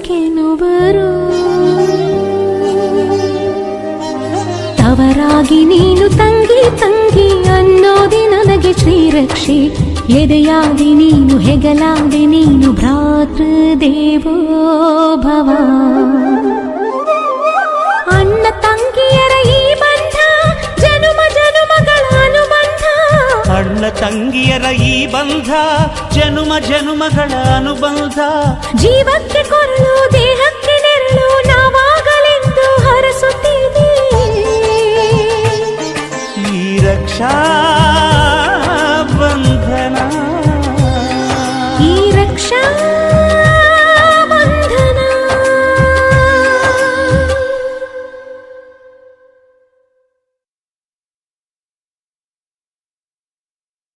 ಬದುಕೆನುವರು. ತವರಾಗಿ ನೀನು ತಂಗಿ ತಂಗಿ ಅನ್ನೋದಿ ನನಗೆ ಶ್ರೀರಕ್ಷೆ. ಎದೆಯಾದಿ ನೀನು ಹೆಗಲಾದಿ ನೀನು ಭ್ರಾತೃದೇವೋ ಭವ. ಅಣ್ಣ ತಂಗಿಯರ ಈ ಬಂಧ ಜನುಮ ಜನುಮಗಳ ಅನುಬಂಧ. ಅಣ್ಣ ತಂಗಿಯರ ಈ ಬಂಧ ಜನುಮ ಜನುಮಗಳ ಅನುಬಂಧ. ಜೀವಕ್ಕೆ ಕೊರಳು ದೇಹಕ್ಕೆ ನೆರಳು ನಾವಾಗಲೆಂದು ಹರಸುತ್ತೀವಿ. ಈ ರಕ್ಷಾ